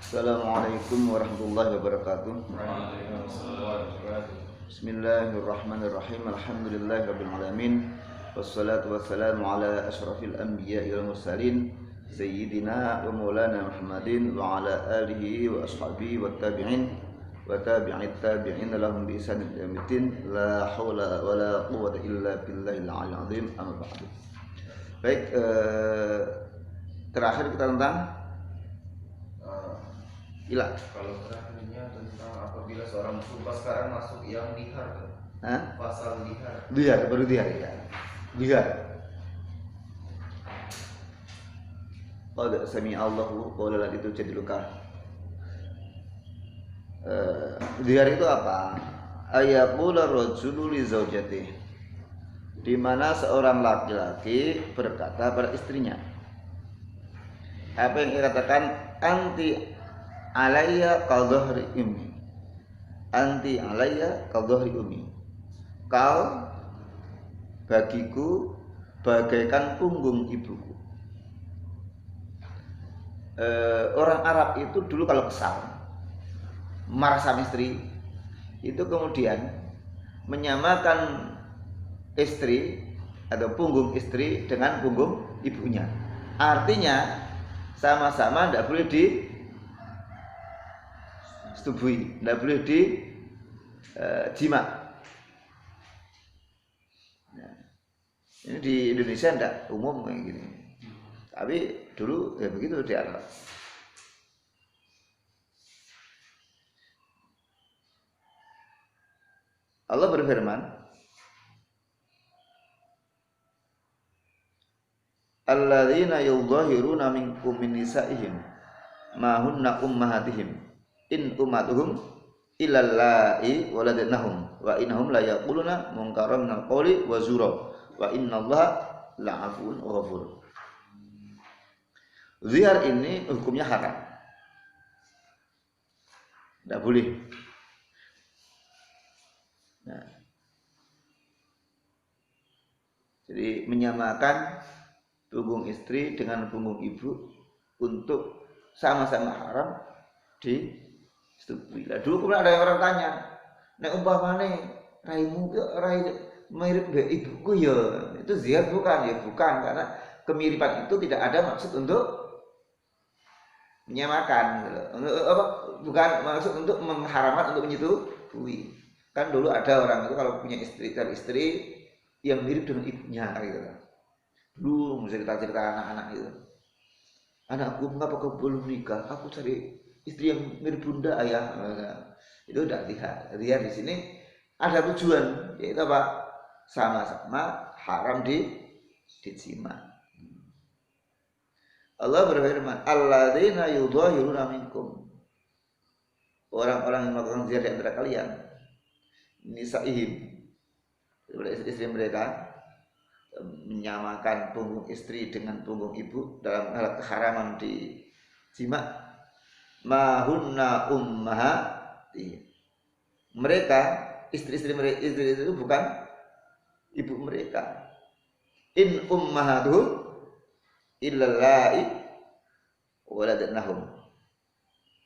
Assalamualaikum warahmatullahi wabarakatuh. Bismillahirrahmanirrahim. Alhamdulillahirabbil alamin. Wassalatu wassalamu ala asyrafil anbiya'i wal mursalin sayyidina wa maulana Muhammadin wa ala alihi wa ashabihi wat tabi'in wa tabi'it tabi'in lahum bi ihsan ila yaumiddin. La haula wala quwwata illa billahil aliyyil azim. Amma ba'du. Baik, terakhir kita tentang ilah. Kalau terakhirnya tentang apabila seorang muslim sekarang masuk yang lihar, pasal lihar. Lihar, baru lihar ya. Lihar. Qad sami Allahu qawla itu jadi luka. Lihar itu apa? Ayaqula rajulu li zaujatihi. Di mana seorang laki-laki berkata pada istrinya. Apa yang dikatakan? Anti alayya kadhahri ummi. Anti alayya kadhahri ummi. Kau bagiku bagaikan punggung ibuku. Orang Arab itu dulu kalau kesal, marah sama istri, itu kemudian menyamakan istri atau punggung istri dengan punggung ibunya. Artinya sama-sama tidak boleh disetubui, tidak boleh jima. Nah, ini di Indonesia tidak umum kayak gini, tapi dulu ya begitu di Arab. Allah berfirman, alladzina yudhahiruna minkum min nisa'ihim ma hunna ummahatihim in ummatuhum ilallahi waladnahum wa innahum la yaquluna munkaran minal qawli wa zura wa innallaha la'afun ghafur. Zihar ini hukumnya haram, tidak boleh. Nah, jadi menyamakan punggung istri dengan punggung ibu untuk sama-sama haram disetujui. Lah dulu kemudian ada orang tanya, nek umpamane raimu ke rai mirip be ibuku ya, itu zihar bukan? Ya bukan, karena kemiripan itu tidak ada maksud untuk menyamakan, bukan maksud untuk mengharamkan untuk menyetujui. Kan dulu ada orang itu kalau punya istri yang mirip dengan ibunya gitu. Dulu cerita-cerita anak-anak itu. Anakku, mengapa kau belum nikah? Aku cari istri yang mirip bunda ayah. Itu udah lihat. Lihat di sini ada tujuan, yaitu apa? Sama-sama haram dijima. Allah berfirman, alladzina yudhahiruna minkum. Orang-orang yang melakukan zihar di antara kalian, nisa'ihim, istri mereka, menyamakan punggung istri dengan punggung ibu dalam hal keharaman di jima. Mahunna ummahati. Mereka, istri-istri mereka itu bukan ibu mereka. In ummahatuhum illallahi waladnahum.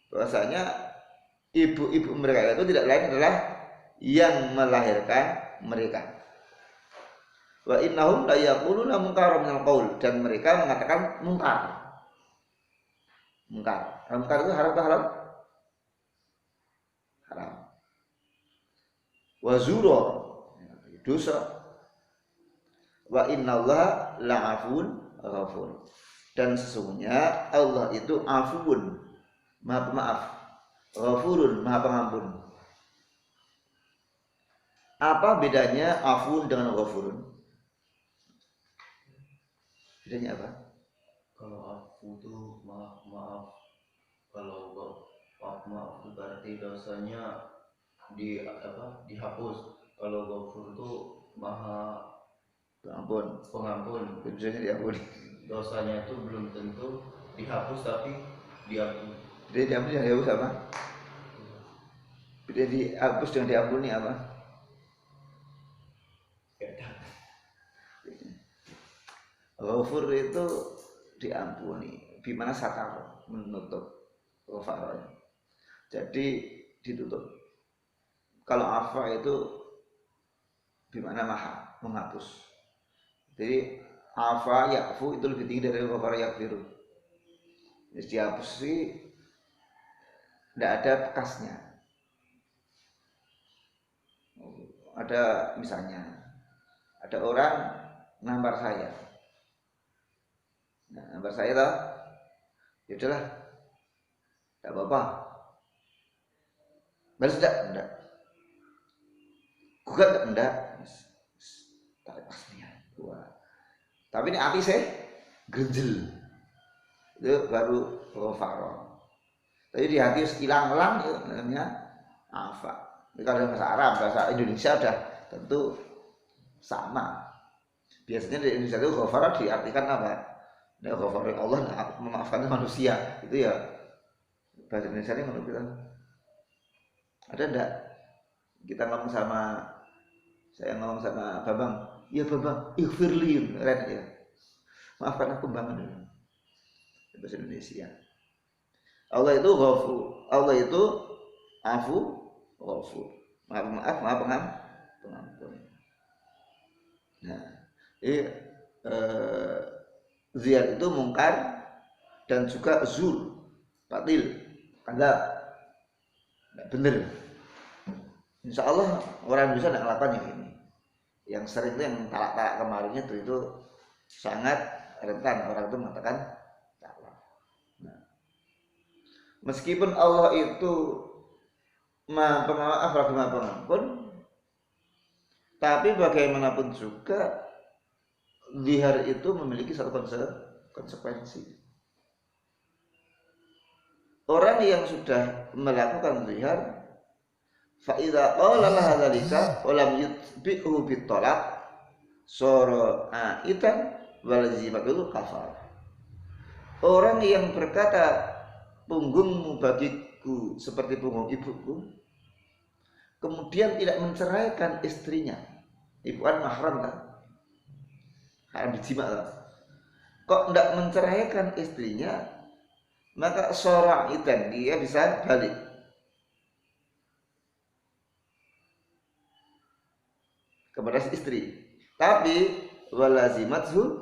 Bahwasanya ibu-ibu mereka itu tidak lain adalah yang melahirkan mereka. Wa innahum la yaquluna munkaran minal qaul, dan mereka mengatakan munkar. Munkar itu haram atau halal? Haram. Wa zura, dosa. Wa innallaha la'afun ghafur. Dan sesungguhnya Allah itu afun, maha pemaaf, ghafurun, maha pengampun. Apa bedanya afun dengan ghafurun? Bedanya apa? Kalau afu itu maaf. Kalau maaf itu berarti dosanya dihapus. Kalau ghafur itu maha pengampun. Dosanya diampuni. Dosanya itu belum tentu dihapus tapi diampuni. Jadi diampuni yang dihapus apa? Beda dihapus dengan diampuni apa? Ghafur itu diampuni, bimana satar, menutup ghafara. Jadi ditutup. Kalau afa itu bimana maha, menghapus. Jadi afa ya'fu itu lebih tinggi dari ghafara yaghfiru. Jadi dihapus sih tidak ada bekasnya. Ada misalnya ada orang nampar saya. Nah, nampar saya toh, ya udahlah, tidak apa-apa. Balas enggak. Gugat enggak. Tak pasnya. Tapi ini hati saya grenjel. Itu baru ghafara. Tapi di hati hilang-hilang itu namanya afa. Kalau dalam bahasa Arab, bahasa Indonesia udah tentu sama. Biasanya di Indonesia itu ghafara diartikan apa? Nah, ghafara Allah memaafkan manusia. Itu ya bahasa Indonesia ini menurut kita. Ada enggak? Kita ngomong sama, saya ngomong sama Babang, iya Babang, ighfirli, keren ya. Maafkan aku banget. Bahasa Indonesia. Allah itu ghafur, Allah itu afu, ghafur. Maaf, pengampun. Nah, ziyad itu mungkar dan juga zur, batil, kadzab, tidak benar. Insya Allah orang Indonesia tidak melakukan yang ini. Yang sering itu yang talak-talak kemarin itu sangat rentan orang itu mengatakan talak. Nah, meskipun Allah itu maha pemaaf lagi maha pengampun, tapi bagaimanapun juga zihar itu memiliki satu konsekuensi. Orang yang sudah melakukan zihar, fa idza qala laha dzalika wa lam yutbi'hu bitolak sara aitan walazimatu kafar. Orang yang berkata punggungmu bagiku seperti punggung ibuku, kemudian tidak menceraikan istrinya, ibu kan mahram kan, haram dijima kan, kok tidak menceraikan istrinya, maka sara aitan dia bisa balik. Kepada istri, tapi walazimathu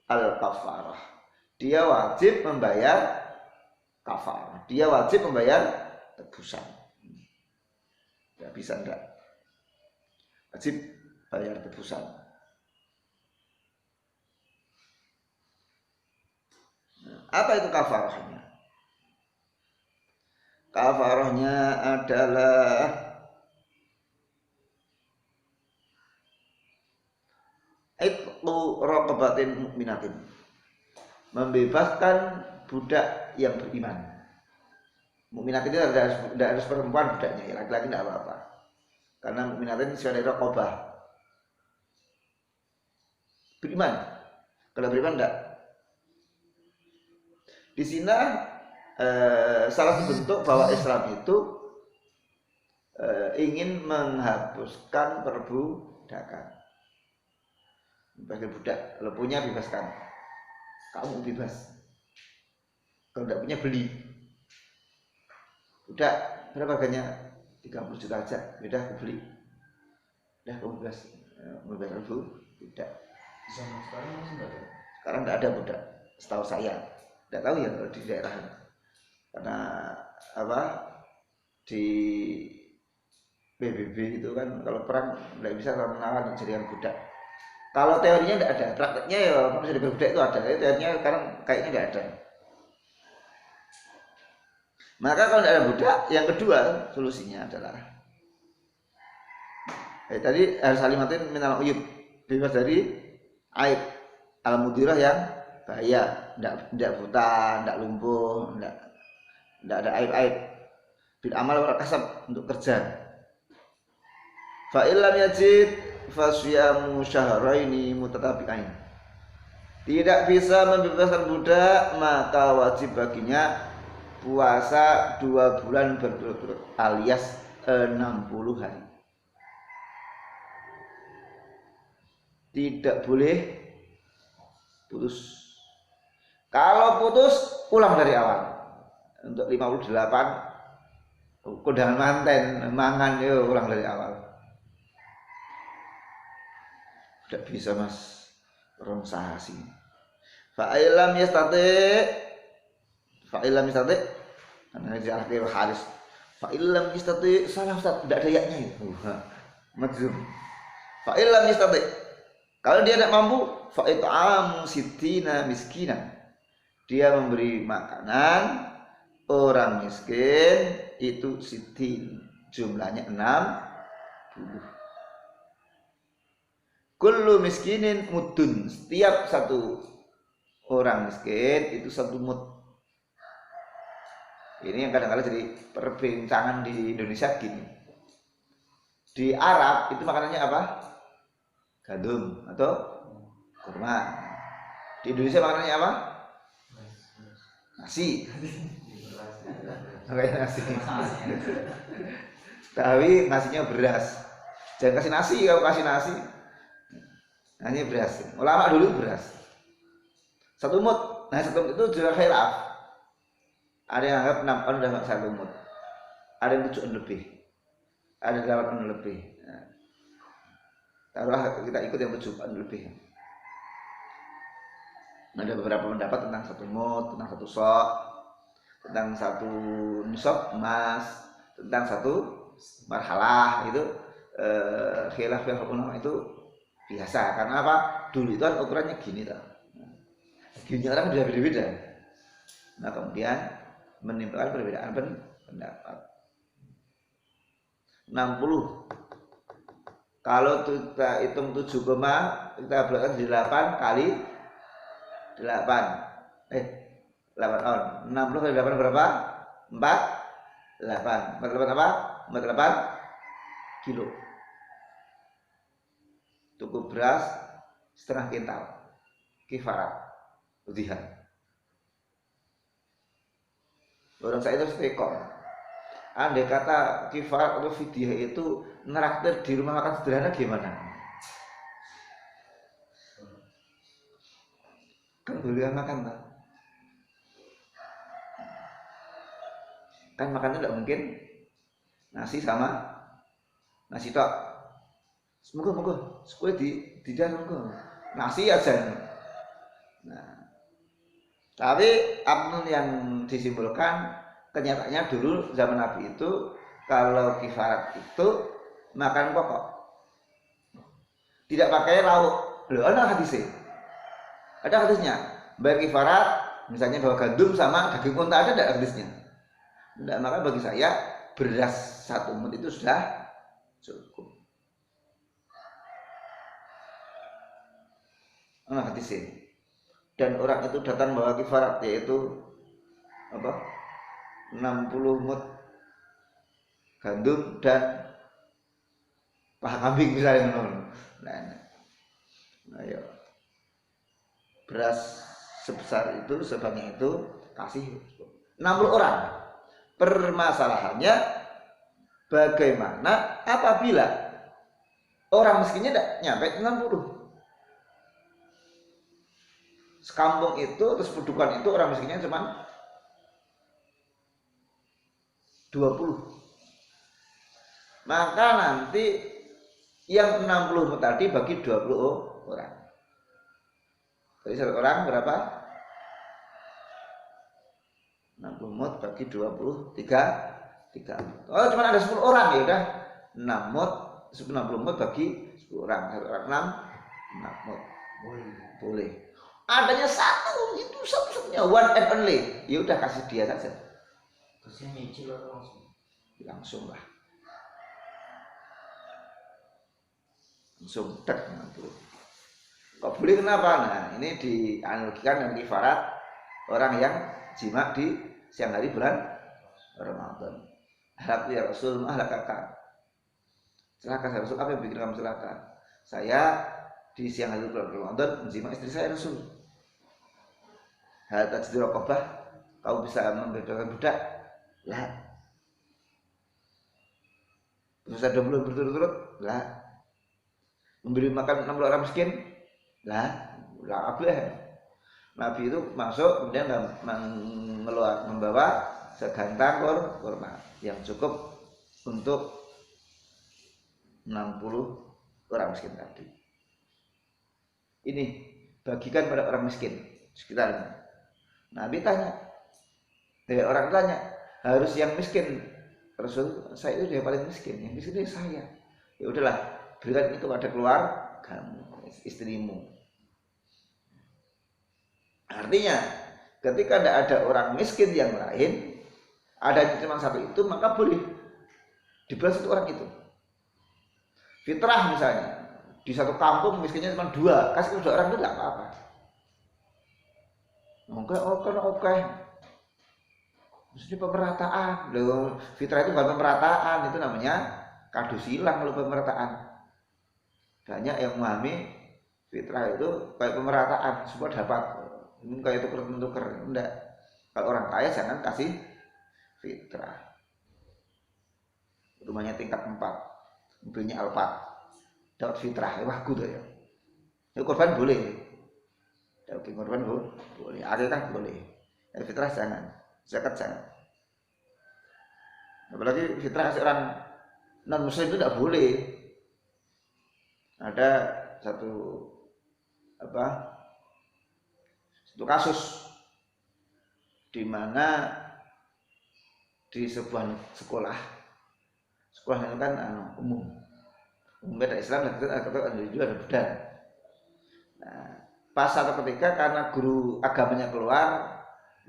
al-kafarah, dia wajib membayar kafarah, dia wajib membayar tebusan. Tidak bisa enggak, wajib bayar tebusan. Nah, apa itu kafarahnya? Kafarahnya adalah itqu raqabatin mukminatin, membebaskan budak yang beriman. Mukminat itu tidak harus perempuan budaknya, ya, laki-laki tidak apa-apa. Karena mukminatin sesuai dari raqabah. Beriman. Kalau beriman tidak. Di sini salah satu bentuk bahwa Islam itu ingin menghapuskan perbudakan. Bagi budak, kalau punya bebaskan, kamu bebas. Kalau tidak punya beli. Budak berapa harganya? 30 juta aja, beda aku beli. Udah kamu bebas, membebaskan budak. Zaman sekarang masih nggak ada. Sekarang tidak ada budak, setahu saya. Tidak tahu ya kalau di daerah. Karena apa? Di PBB itu kan kalau perang tidak bisa menahan jadikan budak. Kalau teorinya tidak ada, prakteknya ya manusia diperbudak itu ada. Tapi teorinya sekarang kayaknya tidak ada. Maka kalau tidak ada budak, yang kedua solusinya adalah tadi harus salimatin minal uyub, bebas dari aib al-mudirah yang bahaya, tidak buta, tidak lumpuh, tidak ada aib-aib. Bil amal wal kasab, untuk kerja. Fa illam yajid fasyamu syahraini mutatabi'ain. Tidak bisa membebaskan budak, maka wajib baginya puasa 2 bulan berturut-turut alias 60 hari. Tidak boleh putus. Kalau putus, ulang dari awal. Untuk 58 kondangan manten, mangan yo ulang dari awal. Tidak bisa mas, orang sahasi. Fa'ilam yastati, karena di akhir hadis. Fa'ilam yastati, salah Ustaz, tidak ada yaknya itu. Majzum. Fa'ilam yastati, kalau dia tidak mampu, fa'it'am sittina miskinan. Dia memberi makanan orang miskin itu sitin, jumlahnya 60. Kullu miskinin mudun, setiap satu orang miskin itu 1 mud. Ini yang kadang-kadang jadi perbincangan di Indonesia gini. Di Arab itu makanannya apa? Gandum atau kurma. Di Indonesia makanannya apa? Nasi. Kayak nasi. Tapi nasinya beras. Jangan kasih nasi, kalau kasih nasi hanya beras. Ulama dulu beras. 1 mud. Nah 1 mud itu juga khilaf. Ada yang anggap 6 on udah 1 mud. Ada yang 7 on lebih. Ada 8 on lebih. Nah, taruhlah kita ikut yang 7 on lebih. Ada beberapa pendapat tentang 1 mud, tentang 1 sok, tentang 1 nisab emas, tentang 1 marhalah. Itu khilaf ulama itu biasa. Karena apa? Dulu itu kan ukurannya gini tau. Gini orang sudah beda-beda. Nah kemudian menimbulkan perbedaan pendapat. 60. Kalau kita hitung 7, kita belajar 8 kali 8. 8 on. 60 kali 8 berapa? 48. 48 apa? 48 kilo. Cukup beras setengah kintal. Kifarat. Udhihan. Orang saya itu stekor. Andai kata kifarat atau fidyah itu neraktir di rumah makan sederhana gimana? Kan boleh makan tak? Kan makannya tidak mungkin nasi sama nasi tok. Semoga supaya di dalam nasi aja. Nah, tapi apa yang disimpulkan kenyataannya dulu zaman Nabi itu kalau kifarat itu makan pokok, tidak pakai lauk. Loh, ada hadisnya. Ada hadisnya. Baik kifarat, misalnya bawa gandum sama daging unta, ada tidak hadisnya? Tidak, maka bagi saya beras 1 mud itu sudah cukup. Nah, hadisnya. Dan orang itu datang bawa kifarat, yaitu apa? 60 mud gandum dan paha kambing misalnya. Nah, ayo. Beras sebesar itu, sebanyak itu kasih 60 orang. Permasalahannya bagaimana apabila orang miskinnya tidak nyampe 60. Sekampung itu, terus pendudukan itu orang miskinnya cuma 20. Maka nanti yang 60 tadi bagi 20 orang. Jadi 1 orang berapa? 60 mud bagi 20, 3. Oh cuma ada 10 orang ya udah 6 mud, 60 mud bagi 10 orang. 1 orang 6 mud. Boleh. Adanya 1 itu satu-satunya, one and only. Ya udah kasih dia saja. Terusnya nyicil langsung. Langsung lah. Langsung tek 60. Kok boleh kenapa? Nah, ini dianalogikan dengan kifarat orang yang jima di siang hari bulan Ramadan. Halak ya Rasul, mahlakakan. Celaka ya Rasul, apa yang bikin kamu celaka? Saya di siang hari bulan Ramadan menjima istri saya Rasul. Hal tajdi raqabah, kau bisa membebaskan budak? Lah. Bisa 20 berturut-turut? Lah. Memberi makan 60 orang miskin? Lah, boleh. Nabi itu masuk kemudian membawa segantang kurma yang cukup untuk 60 orang miskin tadi. Ini bagikan pada orang miskin sekitarnya. Nabi tanya, orang tanya, harus yang miskin. Rasul, saya itu yang paling miskin, yang miskin itu saya. Ya udahlah, berikan ini kepada keluargamu, istrimu. Artinya, ketika tidak ada orang miskin yang lain, ada cuma satu itu, maka boleh dibalas satu orang itu. Fitrah misalnya, di satu kampung miskinnya cuma 2, kasih ke 2 orang itu tidak apa-apa. Oke. Maksudnya pemerataan. Loh, fitrah itu bukan pemerataan, itu namanya kado silang kalau pemerataan. Banyak yang memahami fitrah itu kayak pemerataan, semua dapat. Ini kayak tuker-tuker, enggak. Kalau orang kaya jangan kasih fitrah. Rumahnya tingkat 4. Mobilnya Alphard, dapat fitrah, wah kudu ya. Ya korban boleh, dapat korban boleh, akikah boleh, ya, fitrah jangan, zakat jangan. Apalagi fitrah kasih orang non muslim itu tidak boleh. Ada satu kasus di mana di sebuah sekolah itu kan umum ada Islam dan ada Buddha. Nah, pas satu ketika karena guru agamanya keluar,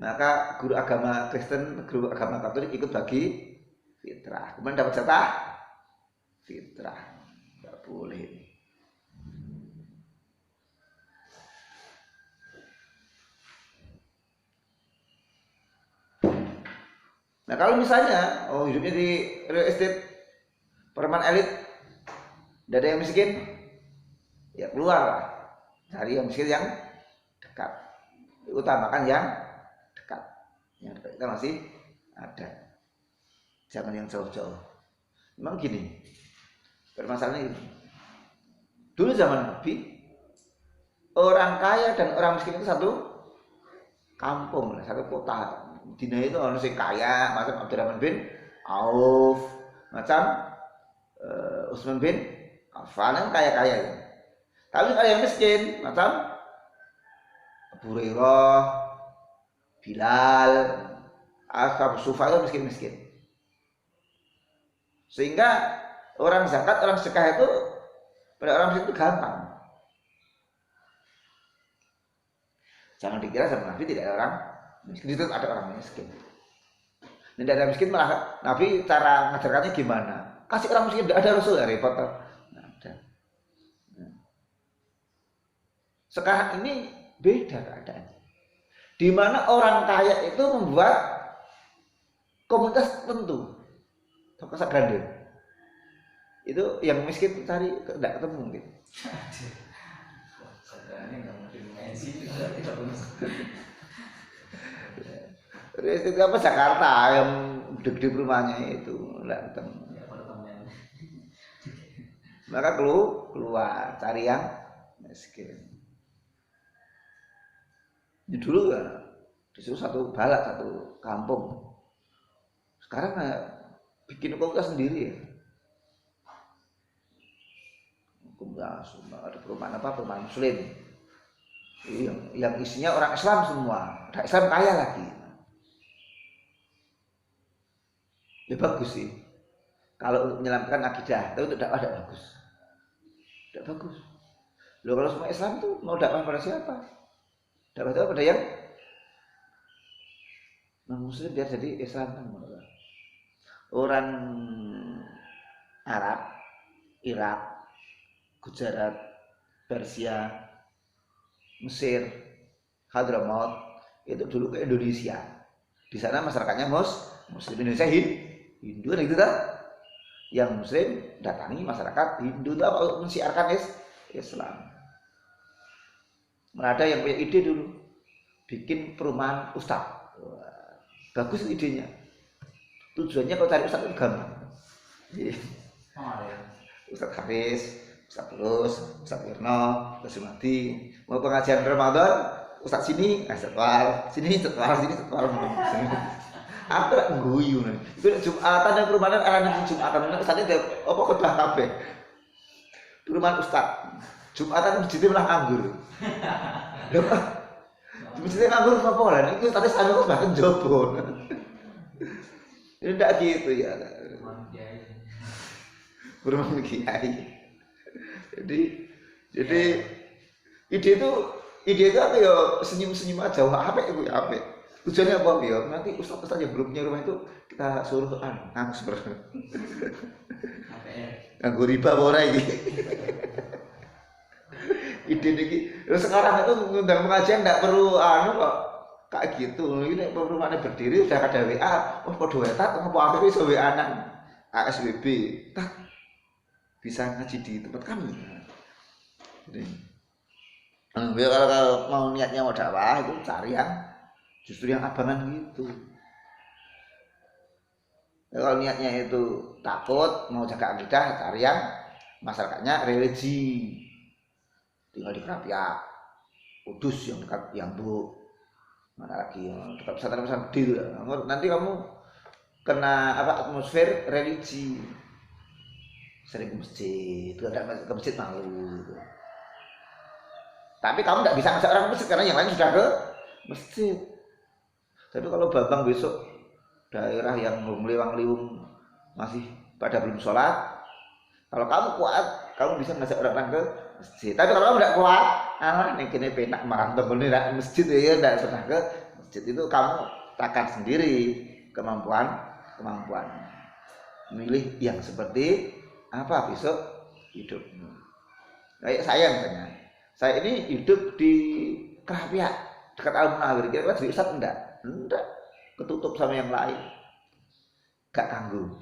maka guru agama Kristen, guru agama Katolik ikut bagi fitrah, kemudian dapat jatah fitrah. Nggak boleh. Nah kalau misalnya hidupnya di real estate perumahan elit, tidak ada yang miskin, ya keluar cari yang miskin yang dekat, utamakan yang dekat kita masih ada, jangan yang jauh-jauh. Memang gini permasalahannya ini. Dulu zaman Nabi, orang kaya dan orang miskin itu satu kampung, satu kota. Dina itu orang yang kaya macam Abdurrahman bin Auf, macam Utsman bin Affan, yang kaya-kaya. Tapi kalau yang miskin macam Abu Hurairah, Bilal, Ashab Sufa itu miskin-miskin. Sehingga orang zakat, orang sedekah itu pada orang miskin itu gampang. Jangan dikira sama Nabi tidak ada orang miskin, itu ada orang miskin. Dan tidak ada miskin malah Nabi cara mengajarkannya gimana? Kasih orang miskin, tidak ada Rasul, ya repot. Nah, ada. Sekarang ini beda keadaannya. Di mana orang kaya itu membuat komunitas tertentu, komunitas grande. Itu yang miskin cari tidak ketemu mungkin. Itu apa Jakarta yang gede-gede rumahnya itu tidak ketemu. Maka keluar cari yang miskin. Ini dulu kan disuruh satu balak, satu kampung. Sekarang bikin komunitas sendiri ya. Komunitas ada perumahan perumahan Muslim. Yang isinya orang Islam semua. Ada Islam kaya lagi. Ya bagus sih. Kalau untuk menyelamatkan akidah, tapi untuk dakwah tidak bagus. Tidak bagus. Loh kalau semua Islam itu mau dakwah pada siapa? Dakwah itu pada yang non-Muslim biar jadi Islam kan. Orang Arab, Irak, Gujarat, Persia, Mesir, Hadramaut itu dulu ke Indonesia. Di sana masyarakatnya Muslim, Indonesia Hindu kan gitu kan. Yang Muslim datangi masyarakat Hindu itu apa untuk mensiarkan Islam. Ada yang punya ide dulu bikin perumahan ustaz. Bagus idenya. Tujuannya kalau cari ustaz itu gampang. Ustaz Hafiz, Ustaz Tulus, Ustaz Wirno, Ustaz Sumadi, mau pengajian Ramadan, Ustaz sini setwal, sini setwal, sini setwal. Aku lek guyu nih. Itu Jumatan dan perumahan arane Jumatan nek ustadnya apa khotbah kabeh. Perumahan ustaz. Jumatan masjidnya malah nganggur. Masjidnya nganggur apa lah? Itu tadi saya bahkan jopo. Ini tidak gitu ya. Perumahan kiai. Jadi ide itu apa ya senyum-senyum aja. Wah, apa itu ya apa? Tujuannya apa ya? Nanti ustaz-ustaz yang belum punya rumah itu kita suruh nganggur. Nganggur riba ora iki. Ide iki. Sekarang itu ngundang pengajian enggak perlu kok kayak gitu. Ini perumahannya berdiri udah ada WA. Oh, padha wetat ngopo akhirnya iso WA-an ASWB. Tak bisa ngaji di tempat kami. Jadi kalau mau niatnya mau dakwah itu cari yang justru yang abangan gitu. Kalau niatnya itu takut mau jaga akidah, cari yang masyarakatnya religi. Tinggal di Kerapia, Kudus yang dekat Yambu, mana lagi yang dekat pesantren gede. Nanti kamu kena atmosfer religi. Sering ke masjid, ke masjid malu. Gitu. Tapi kamu tidak bisa ngajak orang ke masjid karena yang lain sudah ke masjid. Tapi kalau Babang besok daerah yang meliwang-liwung masih pada belum sholat, kalau kamu kuat, kamu bisa ngajak orang ke masjid. Tapi kalau kamu tidak kuat, nih kini penak makan temen ini masjid ya, tidak pernah ke masjid itu kamu takar sendiri kemampuan memilih yang seperti apa besok hidupmu. Kayak saya misalnya, saya ini hidup di Kerapia dekat Al-Munawir, kira-kira jadi ustaz enggak, ketutup sama yang lain, gak ganggu.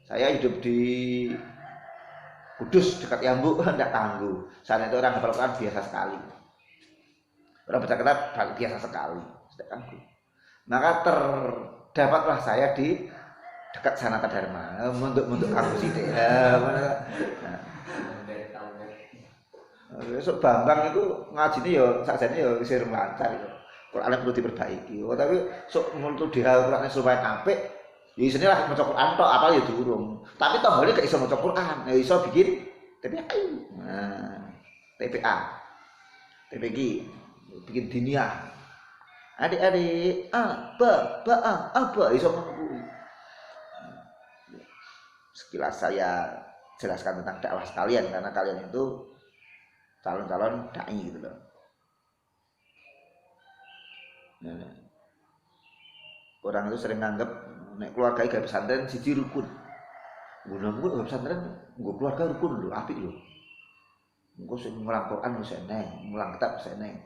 Saya hidup di Kudus dekat Yambu, enggak ganggu. Sana itu orang hafal Quran biasa sekali, orang baca kitab biasa sekali, tidak ganggu. Maka terdapatlah saya di dekat Sanata Dharma untuk kampus itu. Besok Bambang itu ngajinya ya sakjane ya isih lancar itu. Quran perlu diperbaiki. Tapi sok mulut dia Quran supaya apik, ya isine lah maca Quran tok apa ya durung. Tapi tombole gak iso maca Quran, ya iso bikin TPA. Nah, TPA. TPG bikin diniyah. Adik-adik, apa iso ngomong. Sekilas saya jelaskan tentang dakwah sekalian karena kalian itu calon-calon dai gitu loh. Nah, orang itu sering nganggap nek keluarga gak pesantren siji rukun. Nggo pesantren nggo keluarga rukun lho, apik lho. Engko sing ngulang Quran wis eneng, ngulang kitab wis eneng.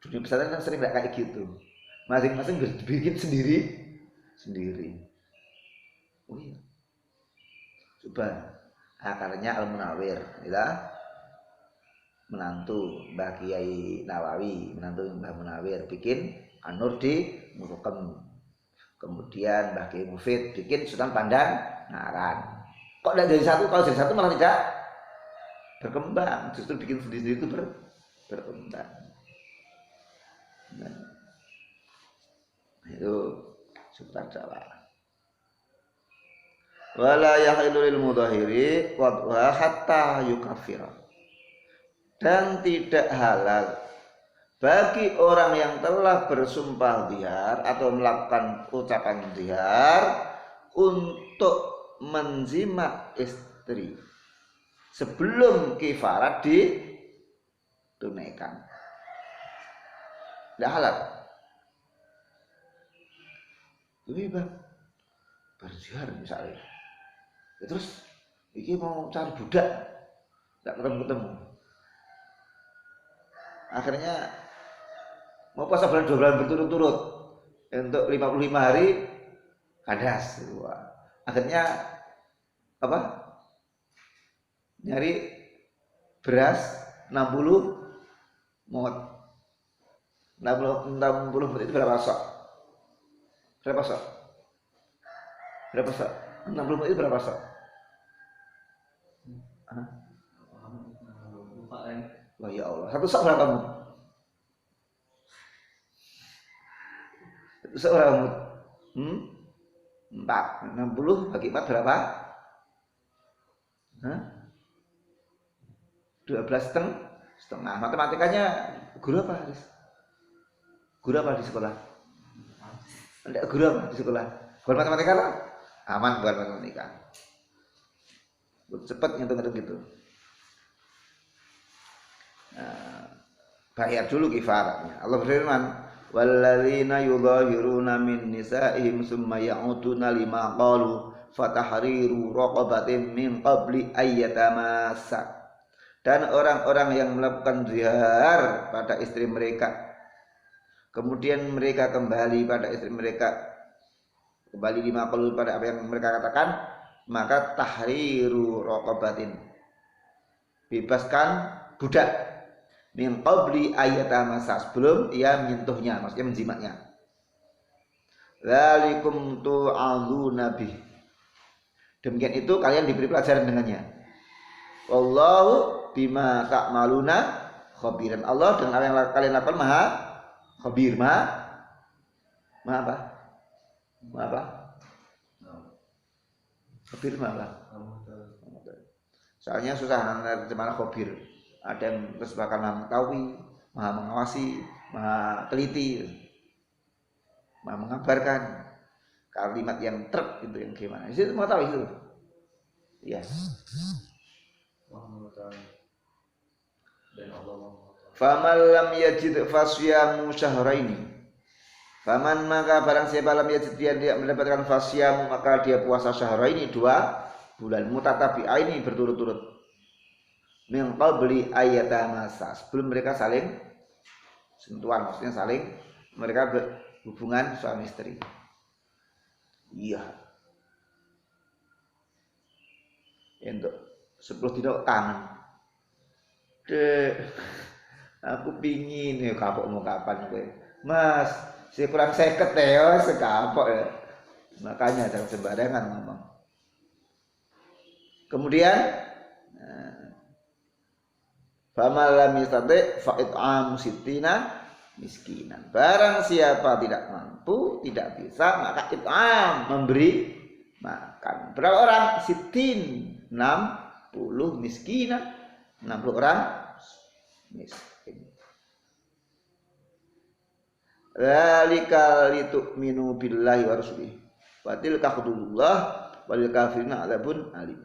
Dunia pesantren kan sering kayak gitu. Masing-masing bikin sendiri. Oh iya. Coba akarnya Al-Munawir, ya. Menantu Mbah Kiai Nawawi, menantu Mbah Munawir bikin An-Nur di Murukem. Kemudian Mbah Kiai Mufid bikin Sultan Pandan Ngaran. Kok tidak jadi satu? Kalau jadi satu malah tidak berkembang. Justru bikin sendiri itu berkembang. Nah, itu seputar Jawa. Wala yahilu lil mudhahiri wa hatta yukaffira. Dan tidak halal bagi orang yang telah bersumpah zihar atau melakukan ucapan zihar untuk menjimat istri sebelum kifarat ditunaikan. Tidak halal. Ini bang berzihar misalnya. Ya, terus ini mau cari budak, tidak ketemu. Akhirnya mau puasa bulan 2 bulan berturut-turut untuk 55 hari kandas. Akhirnya apa? Nyari beras 60 mot. 60 mot itu berapa sok? Berapa sok? 60 mot itu berapa sok? Wah ya Allah, satu sok berapa mu? seorang umur. 4. 60 bagi 4 berapa? 12 setengah. Matematikanya guru apa, Haris? Guru apa di sekolah? Tidak guru apa di sekolah? Bukan matematika lah. Aman bukan matematika. Cepat ngitung-ngitung gitu. Nah, bayar dulu kifaratnya. Allah berfirman, walladzina yudhahiruna min nisa'ihim summa ya'uduna lima qalu fatahriru raqabatin min qabli ayyatamassa. Dan orang-orang yang melakukan zihar pada istri mereka, kemudian mereka kembali pada istri mereka, kembali lima qalu pada apa yang mereka katakan, maka tahriru raqabatin, bebaskan budak, min qabli ayyatamassa, sebelum ia menyentuhnya, maksudnya menjimatnya. Dzalikum tu'adzuna bih, demikian itu kalian diberi pelajaran dengannya. Wallahu bima ta'maluna khabiran, Allah dengan apa yang kalian lakukan maha khabir, maha apa? Maha apa? Khabir maha apa? Soalnya susah terjemahan khabir. Ada yang terjemahkan maha mengetahui, maha mengawasi, maha teliti, maha mengabarkan. Kalimat yang truk itu yang gimana? Itu mau tahu itu? Ya. Faman lam yajid fasyamu syahraini. Faman maka barang siapa lam yajid dia tidak mendapatkan fasyamu, maka dia puasa syahraini 2 bulan mutatabi'aini berturut-turut. Min qabli ayyatamassa, sebelum mereka saling sentuhan, maksudnya saling mereka berhubungan suami istri. Iya. Untuk 10 dino kangen. Dek, aku pingin ya kapok mau kapan gue. Mas, si kurang seket ya sekapok ya. Makanya jangan sembarangan ngomong. Kemudian famalam yastati fa it'amu sittina miskinan. Barang siapa tidak mampu, tidak bisa, maka it'am, memberi makan. Berapa orang? Sittin, 60 miskinan. 60 orang miskin. Dzalika litu'minu billahi wa rasulihi wa tilka hududullah walil kafirina adzabun alim.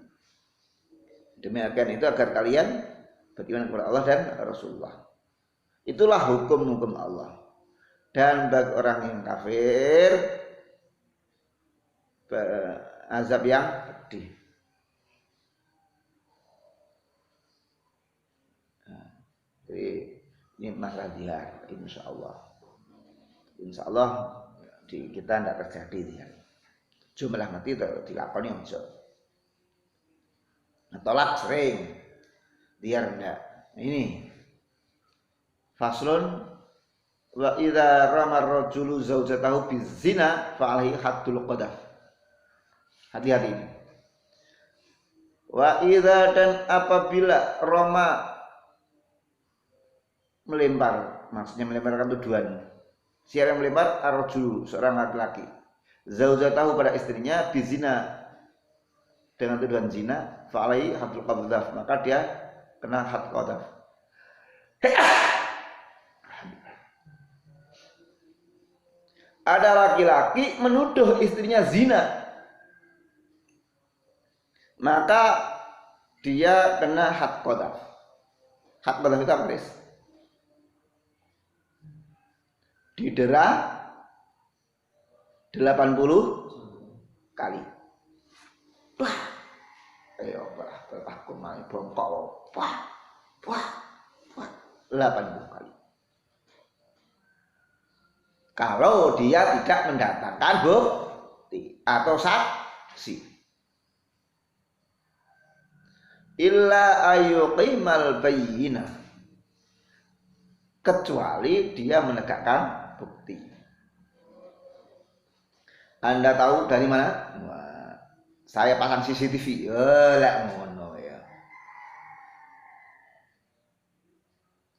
Demikian itu agar kalian beriman kepada Allah dan Rasulullah. Itulah hukum-hukum Allah. Dan bagi orang yang kafir, azab yang pedih. Jadi ini masalah jihad, insya Allah di kita tidak terjadi dia. Jumlah mati dilakoni ojo. Tolak sering, dia rendah. Ini faslun wa idza ramar rajulu zaujatahu bizina fa alaihi haddul qadhaf. Hati-hati ini. Wa idza, dan apabila roma melempar, maksudnya melemparkan tuduhan. Siapa yang melempar? Ar-rajulu, seorang laki-laki. Zaujatahu pada istrinya bizina, dengan tuduhan zina, fa alaihi haddul qadhaf, maka dia kena had qadhaf. Ada laki-laki menuduh istrinya zina, maka dia kena had qadhaf. Had qadhaf itu apa, Riz? Didera 80 kali. Wah, ayo aku mau bongkok. Wah, 80 kali. Kalau dia tidak mendatangkan bukti atau saksi. Illa ayyuqimal bayyinah, kecuali dia menegakkan bukti. Anda tahu dari mana? Wah, saya pasang CCTV. Lah ngono ya.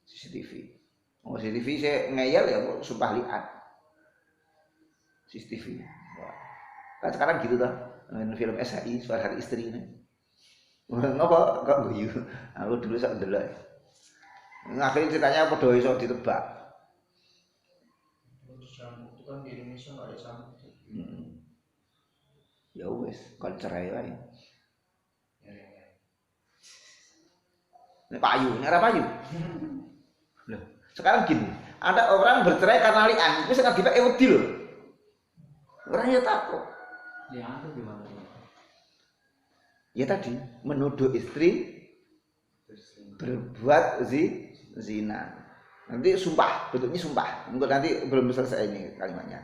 CCTV. Oh, CCTV saya ngeyel ya sumpah lihat. CCTV. Wah. Kan sekarang gitu tuh, film SHI Suara Hati Istri ini. Ngapa kok guyu? Aku dulu sak ndelok. Akhirnya ceritanya padha iso ditebak. Itu kan di Indonesia nggak ada cambuk. Ya wes, kalau cerai wae. Ini payu, ini ada payu. Loh, sekarang gini, ada orang bercerai karena lian, itu sangat kita wedi loh. Orangnya takut. Lian itu gimana? Ya tadi menuduh istri berbuat zina. Nanti sumpah, bentuknya sumpah. Untuk nanti belum selesai ini kalimatnya.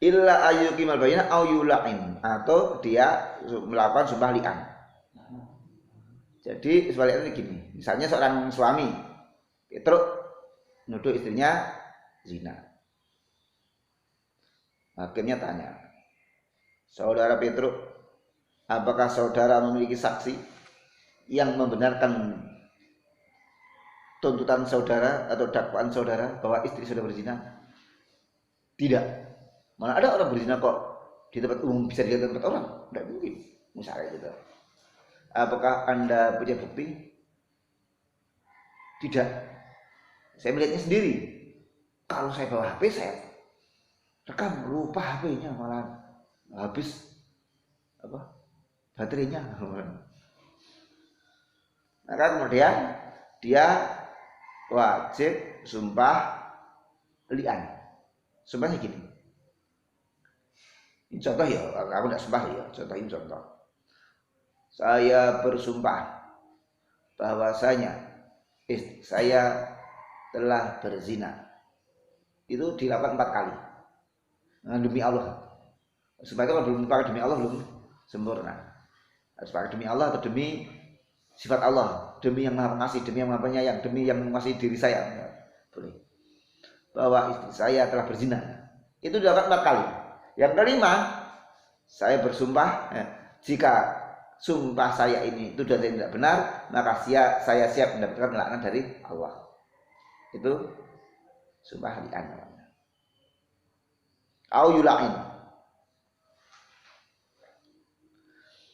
Illa ayyuqimal bayyinah au yula'in, atau dia melakukan sumpah li'an. Jadi sebaliknya gini, misalnya seorang suami Petruk nuduh istrinya zina. Hakimnya tanya, saudara Petruk, apakah saudara memiliki saksi yang membenarkan tuntutan saudara atau dakwaan saudara bahwa istri saudara berzina? Tidak. Mana ada orang berzina kok di tempat umum bisa dilihat di tempat orang? Tidak mungkin. Misalnya gitu. Apakah Anda punya bukti? Tidak. Saya melihatnya sendiri. Kalau saya bawa HP, saya rekam, lupa HP-nya malah habis baterainya. Maka kemudian dia wajib sumpah li'an. Sumpahnya gini. Ini contoh ya, aku tidak sumpah ya, contoh. Saya bersumpah bahwasanya saya telah berzina. Itu dilakukan 4 kali. Demi Allah. Supaya kalau belum pakai demi Allah belum sempurna. Harus pakai demi Allah atau demi sifat Allah, demi yang Maha Pengasih, demi yang Maha Penyayang, demi yang mengasihi diri saya. Boleh. Bahwa istri saya telah berzina. Itu dilakukan 4 kali. Yang kelima, saya bersumpah jika sumpah saya ini itu sudah tidak benar, maka saya siap mendapatkan laknat dari Allah. Itu sumpah li'an namanya. Au yula'in.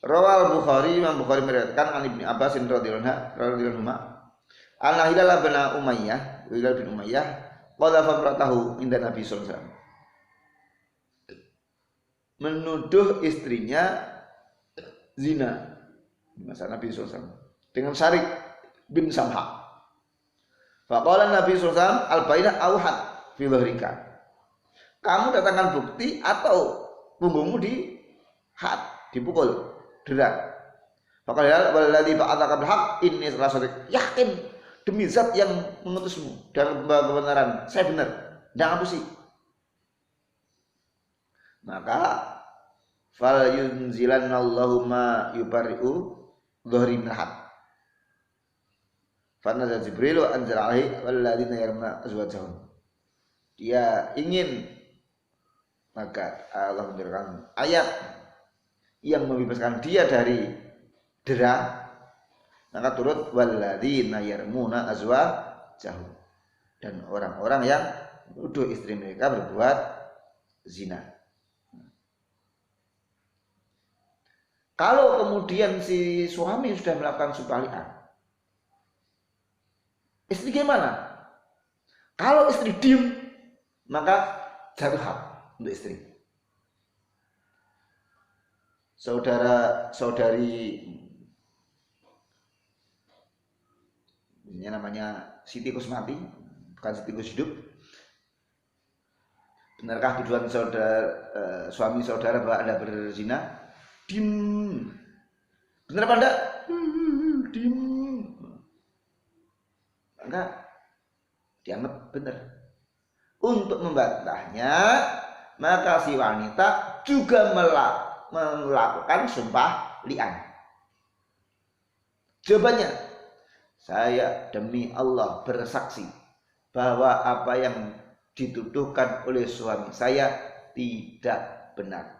Rawal Bukhari, Imam Bukhari meriwayatkan an Ibnu Abbas radhiyallahu anhu, anna Hilal bin Umayyah qala famratahu inda Nabi sallallahu alaihi wasallam. Menuduh istrinya zina di masa Nabi SAW dengan Syarik bin Samha. Faqala Nabi SAW al-bainah auhad fi dhahrika. Kamu datangkan bukti atau punggungmu di had, dipukul, derang. Faqala wallazi ba'athaka bil haqq inni rasuluk. Yakin demi zat yang mengutusmu dalam kebenaran, saya benar, tidak ngapusi. Maka fal yunzilanallahu ma yubari'u dhahri min had. Fa nazal Jibril wa anzala alaihi walladzina yarmuna azwajahum. Dia ingin, maka Allah menurunkan ayat yang membebaskan dia dari dera, maka turut walladzina yarmuna azwajahum, dan orang-orang yang menuduh istri mereka berbuat zina. Kalau kemudian si suami sudah melakukan sumpah li'an, istri gimana? Kalau istri diem, maka jatuh hak untuk istri. Saudari ini namanya Siti Kusmati, bukan Siti Kushidup. Benarkah tuduhan suami saudara bahwa Anda berzina? Dim. Benar apa enggak? Dim. Enggak. Dianggap benar. Untuk membantahnya, maka si wanita juga melakukan sumpah li'an. Jawabannya, saya demi Allah bersaksi bahwa apa yang dituduhkan oleh suami saya tidak benar.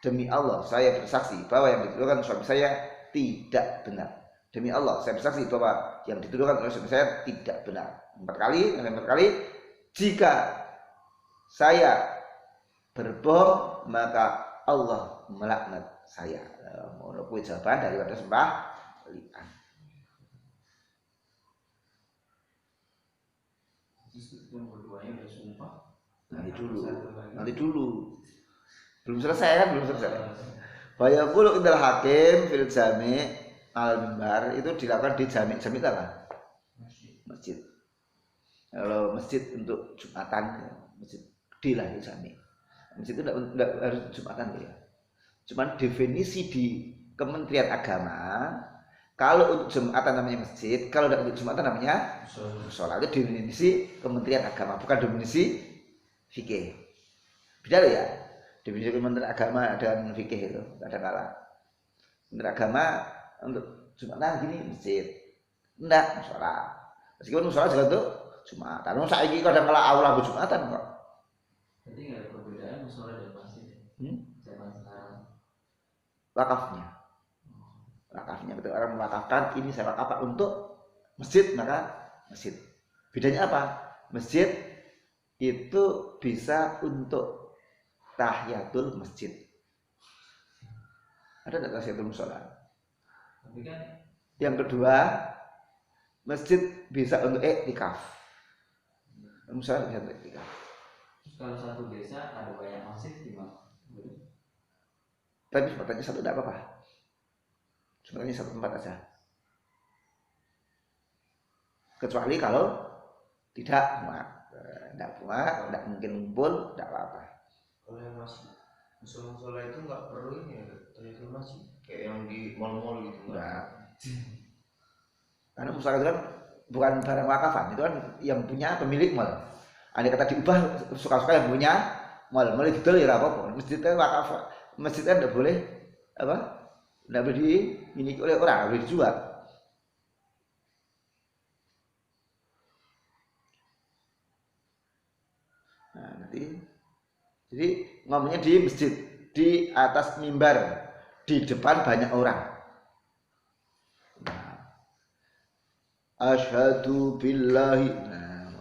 Demi Allah saya bersaksi bahwa yang dituduhkan suami saya tidak benar. Demi Allah saya bersaksi bahwa yang dituduhkan oleh suami saya tidak benar. 4 kali. Jika saya berbohong maka Allah melaknat saya. Ngono kuwi jawaban daripada sembah lian. Yang berduanya udah sumpah. Nanti dulu. Belum selesai kan? Belum selesai. Bayaqulu indal hakim fil jami' al mimbar itu dilakukan di jami' apa? Masjid. Kalau masjid untuk Jumatan, masjid gede lah ya jami'. Masjid itu tidak harus Jumatan ya. Cuman definisi di Kementerian Agama, kalau untuk Jumatan namanya masjid, kalau tidak untuk Jumatan namanya mushola. Itu definisi Kementerian Agama, bukan definisi fikih. Beda ya. Definisi Kementerian Agama dan fikih itu kadang-kala. Kementerian Agama untuk Jumatan gini masjid, enggak mushola. Meskipun mushola juga untuk Jumatan. Nah, saiki kadang-kala aula Jumatan kok. Jadi nggak ada perbedaan mushola dan masjid. Zaman sekarang. Wakafnya ketika orang mewakafkan, ini saya wakafkan untuk masjid, maka masjid. Bedanya apa? Masjid itu bisa untuk tahiyatul masjid. Ada tidak tahiyatul mushola? Tapi kan yang kedua, masjid bisa untuk iktikaf. Mushola bisa untuk iktikaf. Terus kalau satu desa ada banyak masjid gimana? Tapi sepertinya satu tidak apa-apa. Sebenarnya satu tempat aja. Kecuali kalau tidak muat, tidak mungkin kumpul, tidak apa-apa. Kalau yang masih musola itu nggak perlu ini ya, ternyata masih kayak yang di mall-mall gitu enggak. Karena musola itu kan bukan barang wakafan, itu kan yang punya pemilik mall. Andai kata diubah suka-suka yang punya mall betul ya apa-apa. Masjidnya wakaf, masjidnya tidak boleh apa? Tidak boleh dimiliki oleh orang, tidak boleh dijual. Nah, nanti jadi ngomongnya di masjid, di atas mimbar, di depan banyak orang. Nah, asyhadu billahi. Nah,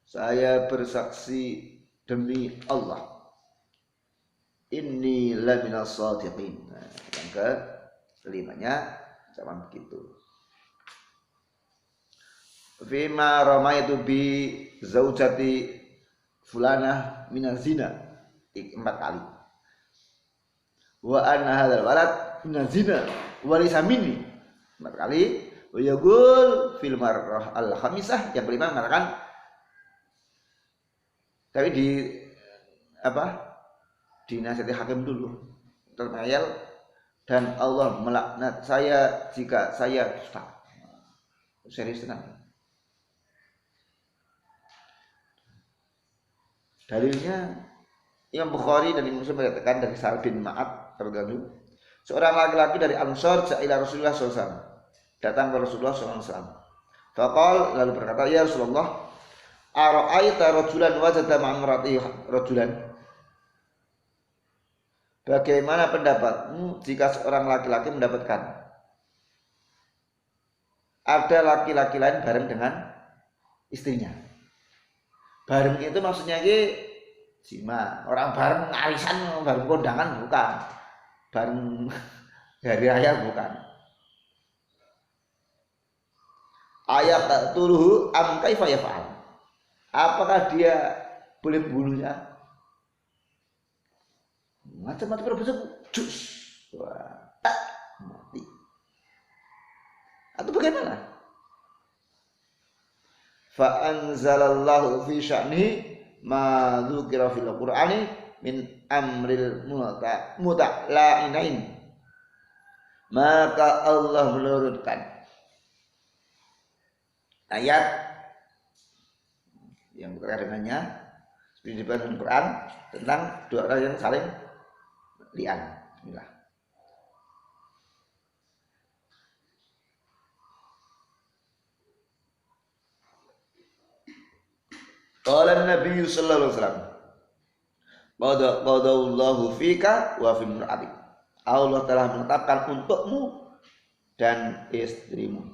saya bersaksi demi Allah. Inni laminas shadiqin. Nah, yang kelimanya sama begitu. Fima ramaitu bi zaujati fulanah minaz zina 4 kali. Wa anna hadzal walad minaz zina wa laysa minni 4 kali. Wa yaqul fil marrah al khamisah yang kelima mengatakan tapi di apa? Dinasihati hakim dulu termayal dan Allah melaknat saya jika saya dusta. Serius tenang. Dalilnya Imam Bukhari dan Imam Muslim mengatakan dari Sa'ad bin Ma'ad radhiyallahu seorang laki-laki dari Ansor sa'ila Rasulullah SAW datang ke Rasulullah SAW. Faqal lalu berkata, ya Rasulullah, ara'aita rajulan wajada ma'amratihi rajulan. Bagaimana pendapatmu jika seorang laki-laki mendapatkan ada laki-laki lain bareng dengan istrinya? Bareng itu maksudnya jima, orang bareng arisan, bareng kondangan bukan, bareng hari raya bukan. Ayat tuluhu am kaifa yaf'al? Apakah dia boleh membunuhnya? Macam-macam berbeza jus. Wah, mati. Atau bagaimana? Fa anzalallahu fi sya'ni ma dzukira fil Qur'ani min amril muta'lainain. Maka Allah menurunkan ayat yang berkaitan dengannya seperti di dalam Quran tentang dua orang yang saling lian. Bismillah. Qala Nabi sallallahu alaihi wasallam, qadallahu fika wa fi imra'atik. Allah telah menetapkan untukmu dan istrimu.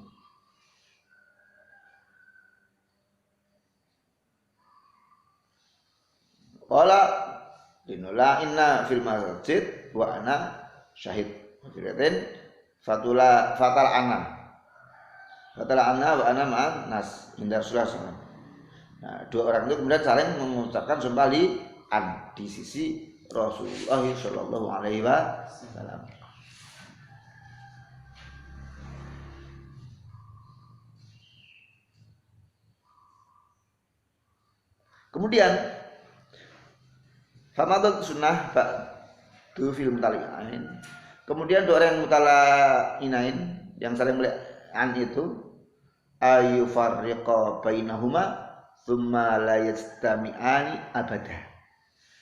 Qala dinula inna fil masjid wa ana syahid. Diriatin fatal anam. Fatal anna wa ana ma'an nas inda Rasulullah SAW. Nah, dua orang itu kemudian saling mengucapkan sumpah li'an di sisi Rasulullah sallallahu alaihi wasallam. Kemudian famadul sunnah ba'du fil mutala'inain. Kemudian dua orang mutala'inain yang saling meli'an itu ayu farriqa bainahuma tsumma la yastami'ani abada.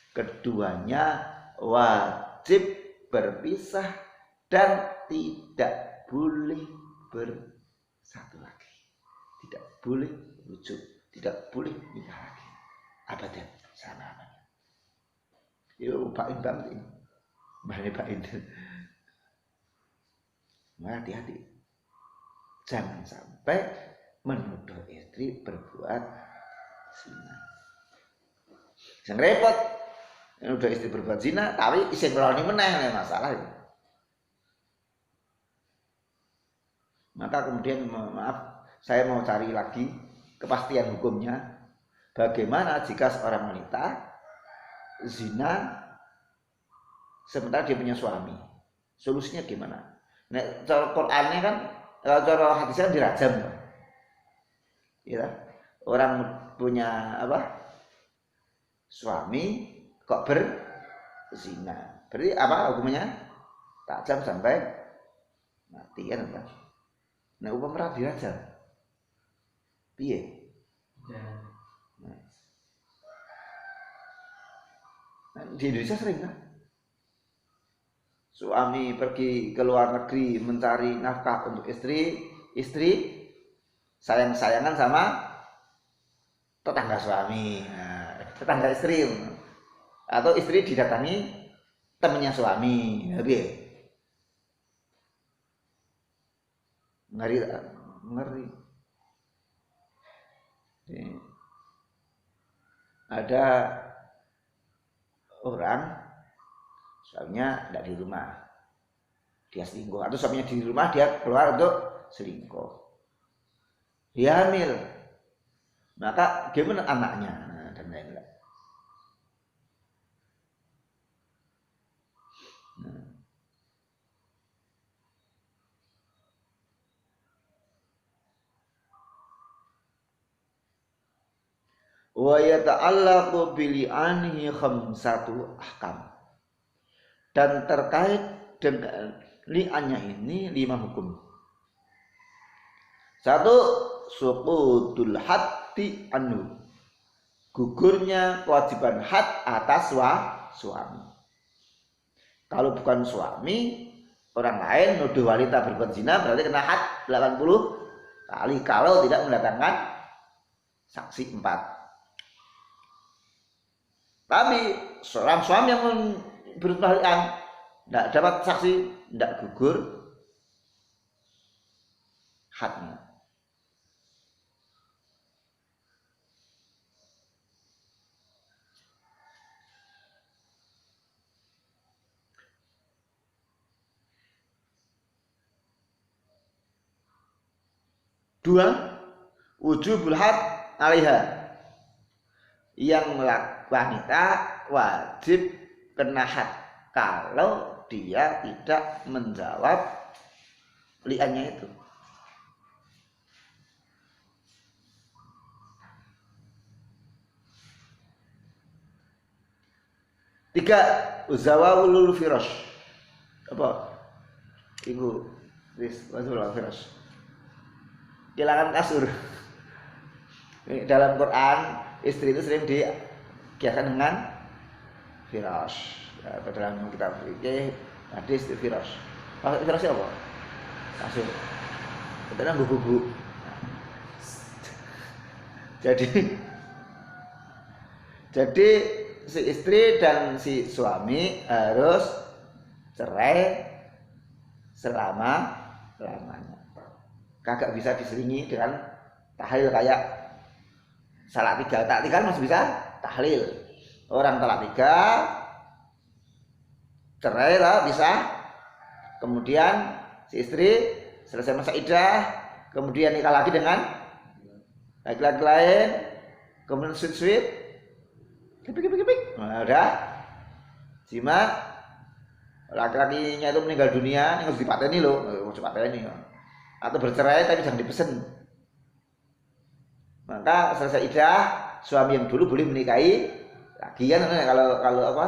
Keduanya wajib berpisah dan tidak boleh bersatu lagi. Tidak boleh rujuk, tidak boleh nikah lagi. Abadan selama-lamanya. Itu bain banget ini. Bahaya bain. Nah, hati-hati. Jangan sampai menuduh istri berbuat zina. Yang repot, menuduh istri berbuat zina, tapi isih ngeloni meneh masalah itu. Maka kemudian maaf, saya mau cari lagi kepastian hukumnya. Bagaimana jika seorang wanita zina sementara dia punya suami? Solusinya gimana? Nah, cara Qur'annya kan, cara hadisnya kan dirajam. Ya, orang punya apa? Suami kok berzina. Berarti apa hukumnya? Tajam sampai mati kan? Nah, umpama dirajam. Piye? Di Indonesia sering kan? Suami pergi ke luar negeri mencari nafkah untuk istri sayang-sayangan sama tetangga suami, tetangga istri, atau istri didatangi temannya suami, ngeri. Ada orang suaminya tidak di rumah, dia selingkuh, atau suaminya di rumah dia keluar untuk selingkuh, dia hamil, maka gimana anaknya dan lain-lain. Wa yata'allaqu bili'anihi khamsatu ahkam. Dan terkait dengan li'annya ini 5 hukum. 1, suqutul haddi anhu. Gugurnya kewajiban had atas suami. Kalau bukan suami, orang lain nuduh wanita berbuat zina berarti kena had 80 kali kalau tidak mendatangkan saksi 4. Tapi seorang suami yang berbuat li'an tidak dapat saksi, tidak gugur hadnya. Dua, wujubul had 'alaiha. Yang wanita wajib kena had kalau dia tidak menjawab li'annya itu. 3, uzawawul firash. Apa? Ibu wis uzawawul firash. Kehilangan kasur. Dalam Quran istri itu sering dikiaskan dengan firash. Atau dalam kitab fikih hadis firash. Firash apa? Kasur. Katanya buku-buku. Jadi si istri dan si suami harus cerai selama-lamanya. Kagak bisa diselingi dengan tahlil kayak salah 3. Tak 3 masih bisa tahlil. orang talak 3, cerai lah bisa. Kemudian si istri selesai masa iddah, kemudian nikah lagi dengan laki-laki lain, kemudian sweet, kipik, nah, udah jima, laki-lakinya itu meninggal dunia, ini harus dipateni loh, harus dipateni, atau bercerai tapi jangan dipesen. Maka selesai iddah, suami yang dulu boleh menikahi lagi kan, kalau apa?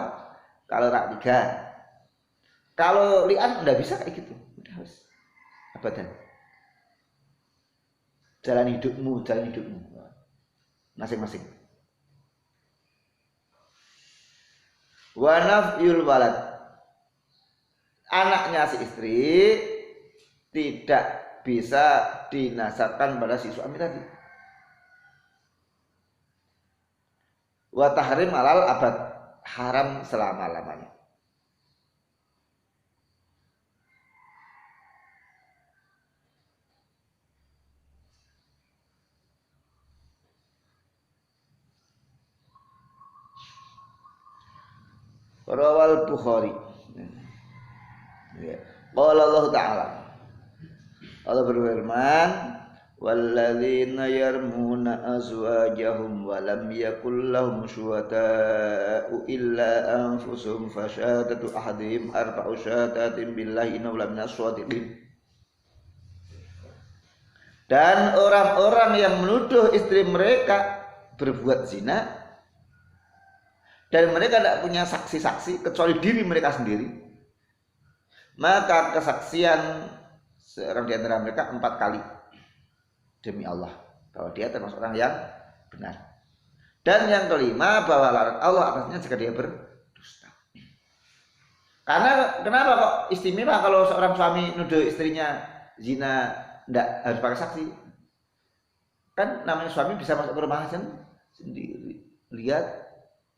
Kalau tak 3. Kalau li'an enggak bisa kayak gitu. Udah harus abadan. Jalan hidupmu masing-masing. Wa nafyul walad. Anaknya si istri tidak bisa dinasabkan pada si suami tadi. Wa tahrim alal abad, haram selama-lamanya. Rawal Bukhari. Qala Allah Ta'ala. Allah berfirman, walladzina yarmuna azwajahum wa lam yakul lahum syuhada'u illa anfusuhum fasyahadatu ahadihim arba'u syahadatin billahi innahu laminas shadiqin. Dan orang-orang yang menuduh istri mereka berbuat zina dan mereka tidak punya saksi-saksi kecuali diri mereka sendiri, maka kesaksian seorang di antara mereka 4 kali demi Allah bahwa dia termasuk orang yang benar. Dan yang kelima bahwa larangan Allah atasnya jika dia berdusta. Karena kenapa kok istimewa kalau seorang suami nuduh istrinya zina tidak harus pakai saksi? Kan namanya suami bisa masuk ke rumah sendiri, lihat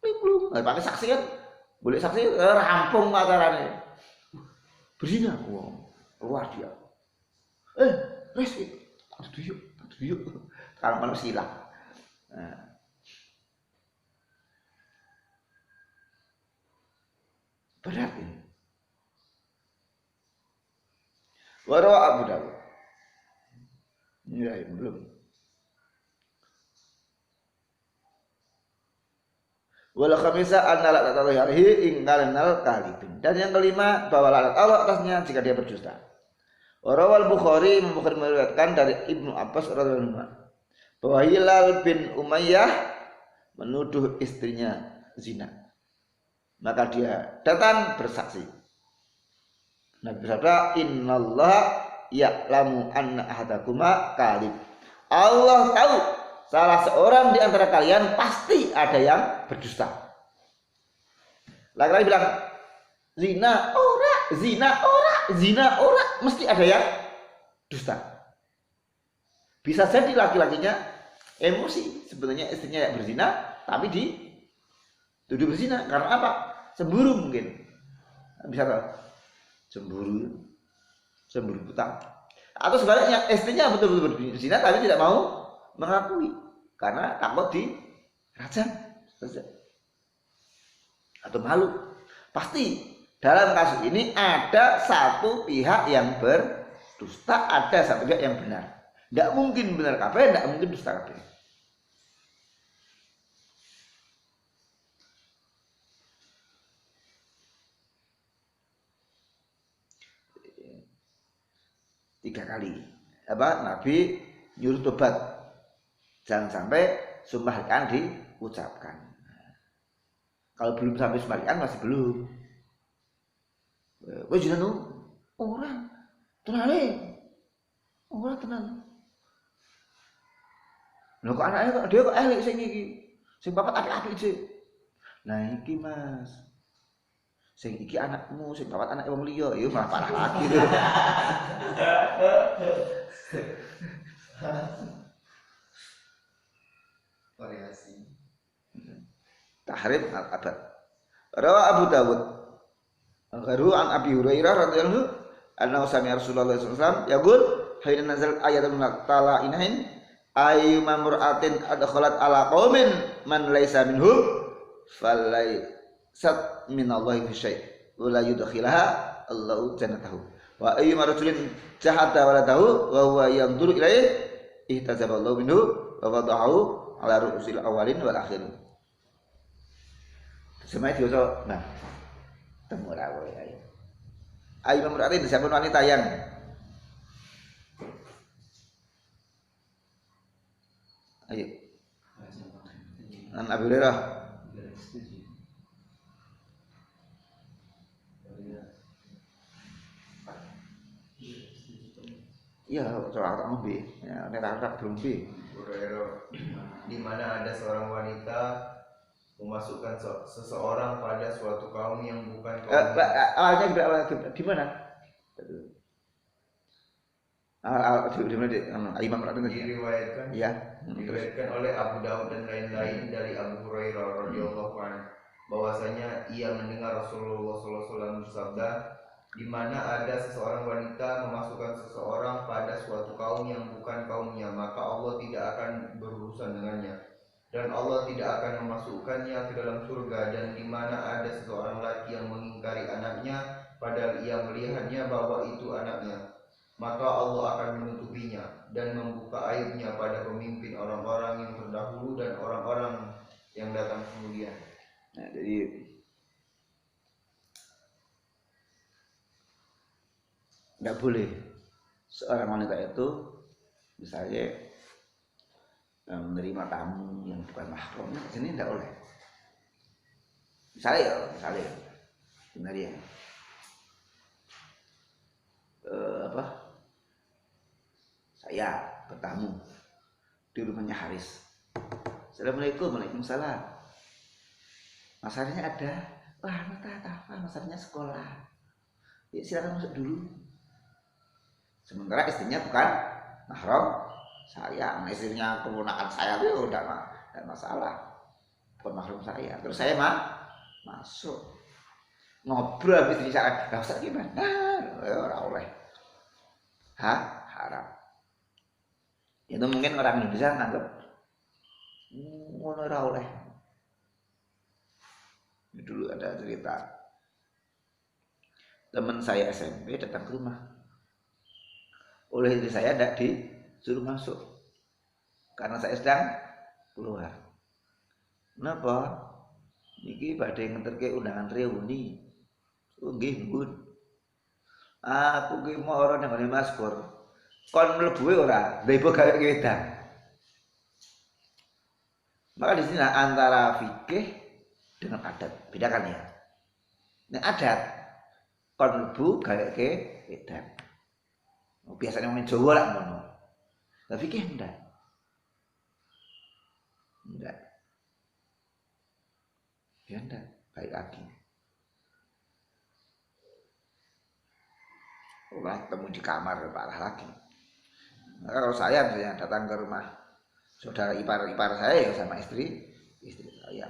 belum pakai saksi kan, boleh saksi rampung acaranya berzina, keluar dia resi tuyuk kalau manusia lah. Berat ini. Warawa Abu Dawud. Ya, belum. Wala khamisa anna la ta'ala alaihi ingkalanal kalibin. Dan yang kelima bahwa laknat Allah atasnya jika dia berdusta. Rawal Bukhari meriwayatkan dari Ibnu Abbas radhiyallahu anhu bahwa Hilal bin Umayyah menuduh istrinya zina. Maka dia datang bersaksi. Nabi bersabda, innallaha ya'lamu anna ahadakuma kalib. Allah tahu salah seorang di antara kalian pasti ada yang berdusta. Laki-laki bilang, zina ora, mesti ada yang dusta. Bisa jadi laki-lakinya emosi, sebenarnya istrinya yang berzina, tapi dituduh berzina. Karena apa? Cemburu mungkin. Bisa tahu? Cemburu buta. Atau sebaliknya, istrinya betul-betul berzina, tapi tidak mau mengakui. Karena takut dirajam atau malu. Pasti dalam kasus ini ada satu pihak yang berdusta, ada satu pihak yang benar. Tidak mungkin benar kabeh, tidak mungkin dusta kabeh. Tiga kali Nabi nyuruh tobat. Jangan sampai sumpahkan diucapkan. Kalau belum sampai sumpahkan masih belum. Wah jenengan orang tenang. Lho kok anaknya kok dia kok elek sing iki. Sing papat apik-apik sih. Nah iki Mas. Sing iki anakmu, sing papat anak wong liya, ya malah parah lagi. Variasi. Tahrim al-abad. Rawa Abu Dawud. Al-Gharu an Abi Hurairah radhiyallahu anhu sami Rasulullah sallallahu alaihi wasallam yaqul hayna nazal ayatun tala'inain ayyuma mur'atin adkhalat ala qaumin man laisa minhum falaysat minallahi fi syai' wa la yudkhilaha Allahu jannatahu wa ayyuma rajulin jahada waladahu wa huwa yanzuru ilaihi ihtazaballahu minhu wa wada'ahu ala ru'usil awalin wal akhirin. Semai dioso nah temu ra wae ayo. Ayo memperhati siapun wanita yang ayo. An Abu Hurairah. Iya, soal tak ngombe. Ya, nek tak belum bi. Di mana ada seorang wanita memasukkan seseorang pada suatu kaum yang bukan kaum. Awalnya di mana? Di mana? Imam Rabi Diriwayatkan. Iya. Diriwayatkan oleh Abu Daud dan lain-lain dari Abu Hurairah radhiyallahu anhu bahwasanya ia mendengar Rasulullah SAW bersabda, di mana ada seseorang wanita memasukkan seseorang pada suatu kaum yang bukan kaumnya, maka Allah tidak akan berurusan dengannya dan Allah tidak akan memasukkannya ke dalam surga. Dan di mana ada seseorang laki yang mengingkari anaknya padahal ia melihatnya bahwa itu anaknya, maka Allah akan menutupinya dan membuka aibnya pada pemimpin orang-orang yang terdahulu dan orang-orang yang datang kemudian. Nah, jadi tidak boleh seorang wanita itu misalnya menerima tamu yang bukan mahram, ini tidak boleh. Misalnya benar ya, saya bertamu di rumahnya Haris. Assalamualaikum, waalaikumsalam. Masarnya ada, wah apa? Masarnya sekolah. Ya silakan masuk dulu. Sementara istrinya bukan mahram saya, istrinya keponakan saya itu udah masalah, bukan mahram saya. Terus saya masuk ngobrol istri saya, nggak usah gimana, orang oleh, haram. Itu mungkin orang Indonesia nganggap orang oleh. Dulu ada cerita teman saya SMP datang ke rumah. Oleh istri saya tidak disuruh masuk karena saya sedang keluar. Kenapa? Niki badhe ngenterke undangan reuni. Oh nggih, Bun. Aku ki mau ora nang ngene Mas Pur. Kon mlebu ora, ndek gawe wedang. Maka di sini antara fikih dengan adat bedakan ya. Nek adat kon mlebu gawe wedang. Biasanya orang Jawa lah ngono. Tapi fikih enggak. Ya enggak, baik lagi. Ulah ketemu di kamar parah lagi. Maka kalau saya misalnya datang ke rumah saudara ipar saya ya sama istri saya.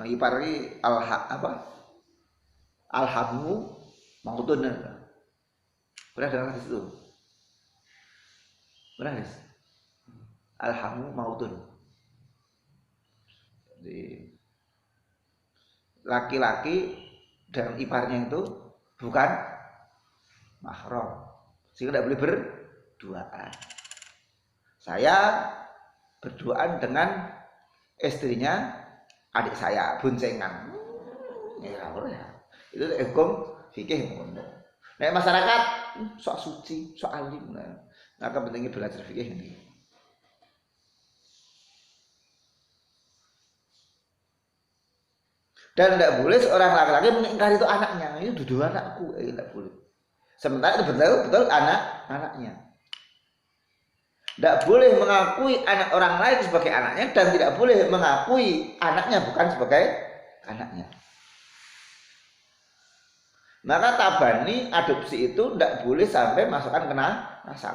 Ipar ini alhamu mautun. Pernah dengar hadis itu? Pernah hadis? Alhamu mautun. Jadi laki-laki dan iparnya itu bukan mahram, sehingga tidak boleh berduaan. Saya berduaan dengan istrinya adik saya, boncengan. Ya boleh. Itu hukum fikih ngono. Nek masyarakat sok suci, sok alim. Maka pentingnya belajar fikih ini. Dan tidak boleh seorang laki-laki mengingkari itu anaknya. Ini dua anakku, tidak boleh. Sementara itu betul anaknya. Tidak boleh mengakui anak orang lain sebagai anaknya dan tidak boleh mengakui anaknya bukan sebagai anaknya. Maka tabani adopsi itu tidak boleh sampai masukkan kena nasab.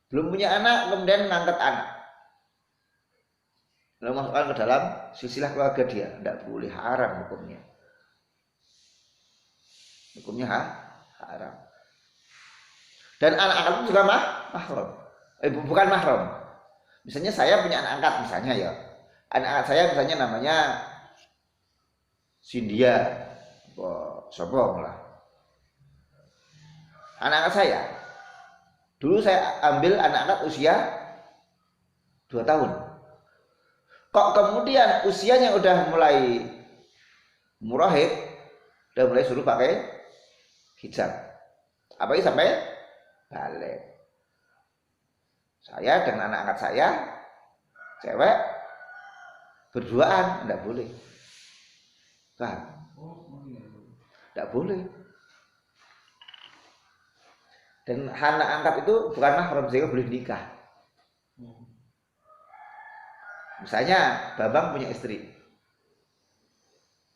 Belum punya anak kemudian mengangkat anak, lalu masukkan ke dalam silsilah keluarga dia, tidak boleh, haram hukumnya. Hukumnya haram. Dan anak-anak itu juga mahram. Bukan mahram. Misalnya saya punya anak angkat misalnya ya. Anak angkat saya misalnya namanya Sindia, Sobong lah. Anak angkat saya. Dulu saya ambil anak angkat usia 2 tahun. Kok kemudian usianya udah mulai murahib, udah mulai suruh pakai hijab. Apalagi sampai balik. Saya dengan anak angkat saya, cewek, berduaan, enggak boleh. Paham? Enggak boleh. Dan anak angkat itu bukan mahram, sehingga boleh nikah. Misalnya Bambang punya istri,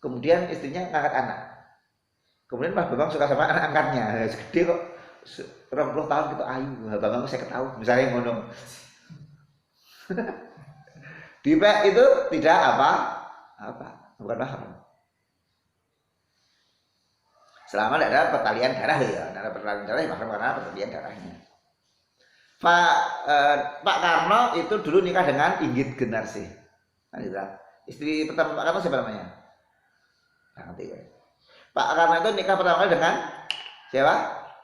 kemudian istrinya ngangkat anak, kemudian Mas Bambang suka sama anak angkatnya, segede kok 20 tahun gitu, ayu Bambang saya ketahui, misalnya ngono. Dipek itu tidak apa, bukan mahram. Selama tidak ada pertalian darah ya, tidak ada pertalian darah mahram karena pertalian darahnya. Pak Karno itu dulu nikah dengan Inggit Genarsih. Istri pertama Pak Karno siapa namanya? Nah, nanti. Pak Karno itu nikah pertama kali dengan siapa?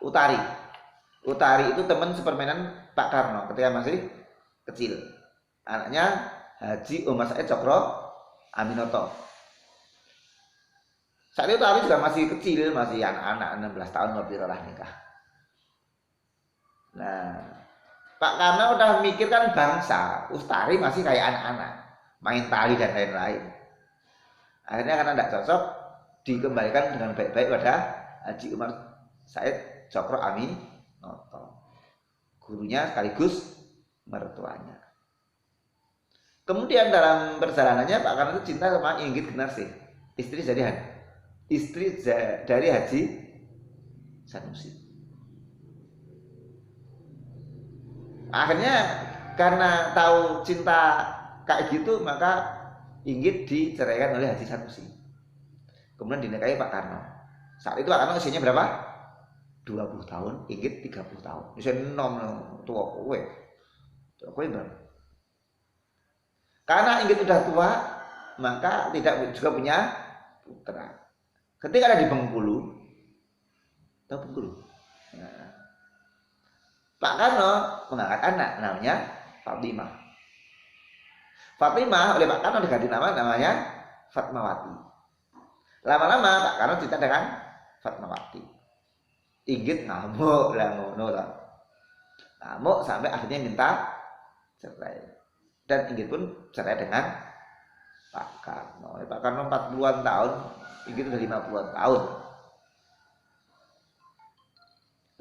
Utari. Utari itu teman sepermainan Pak Karno ketika masih kecil. Anaknya Haji Umar Said Cokro Aminoto. Saat itu Utari juga masih kecil, masih anak-anak 16 tahun lebih lah nikah. Nah, Pak Karno udah mikirkan bangsa, Utari masih kayak anak-anak, main tali dan lain-lain. Akhirnya karena tidak cocok, dikembalikan dengan baik-baik pada Haji Umar Said Cokro Aminoto, gurunya sekaligus mertuanya. Kemudian dalam perjalanannya Pak Karno itu cinta sama Inggit Genarsih, istri dari Haji Sanusi. Akhirnya karena tahu cinta kayak gitu, maka Inggit diceraikan oleh Haji Sanusi. Kemudian dinikahi Pak Karno. Saat itu Pak Karno usianya berapa? 20 tahun, Inggit 30 tahun. Usia nom tua kowe. Tua kowe berapa? Karena Inggit udah tua, maka tidak juga punya putra. Ketika ada di Bengkulu, tahu Bengkulu? Nah, Pak Karno mengangkat anak namanya Fatimah. Fatimah oleh Pak Karno diganti namanya Fatmawati. Lama-lama Pak Karno cinta dengan Fatmawati. Inggit ngamuk lah ngono lah. Ngamuk sampai akhirnya minta cerai. Dan Inggit pun cerai dengan Pak Karno. Pak Karno 40-an tahun, Inggit sudah 50-an tahun.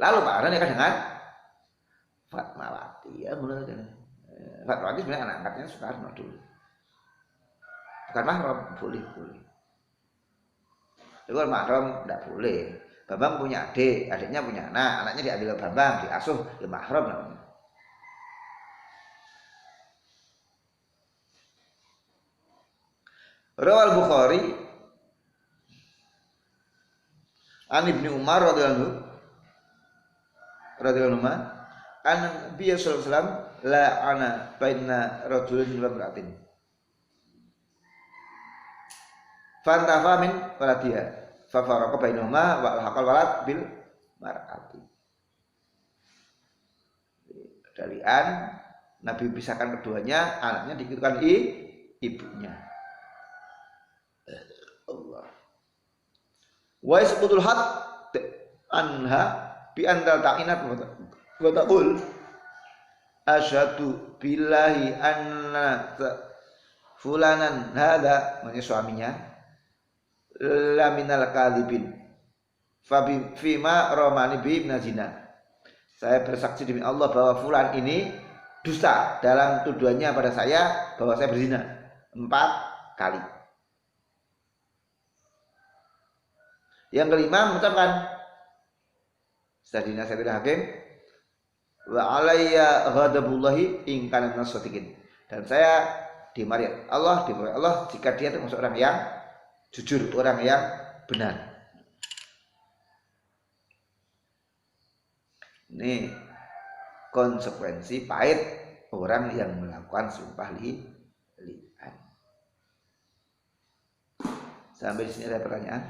Lalu Pak Karno nikah dengan Fatmawati, ya mulai kan. Fatmawati sebenarnya anak angkatnya Soekarno dulu. Bukan mahram, boleh. Itu kalau mahram tidak boleh. Bambang punya adik, adiknya punya anak, anaknya diambil Bambang, diasuh, ya mahram namanya. Rawal Bukhari an Ibnu Umar radhiyallahu anhu an Nabi sallallahu alaihi wasallam la'ana baina rajulin wa imra'atin fantafa min waladiha fa faraqa bainahuma wa alhaqal walad bil mar'ati. Dalian Nabi pisahkan keduanya, anaknya diikutkan ibunya. Allah. Wa isbutul had anha bi andal ta'inat wa taqul asyhadu billahi anna fulanan hadza, maksudnya suaminya, la minal kadhibin fa bi fima ramani bi zina. Saya bersaksi demi Allah bahwa fulan ini dusta dalam tuduhannya pada saya bahwa saya berzina 4 kali. Yang kelima mengucapkan setelah dinasihati hakim, wa alayya ghadabullahi in kana nasadiqin, dan saya dimarahi Allah jika dia termasuk orang yang jujur, orang yang benar. Ini konsekuensi pahit orang yang melakukan sumpah li'an. Sampai di sini ada pertanyaan?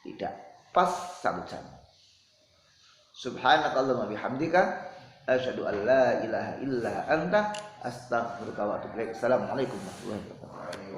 Tidak. Pas 1 jam. Subhanakallahumma bihamdika asyhadu an la ilaha illa anta astaghfiruka wa atubu ilaik. Assalamualaikum warahmatullahi wabarakatuh.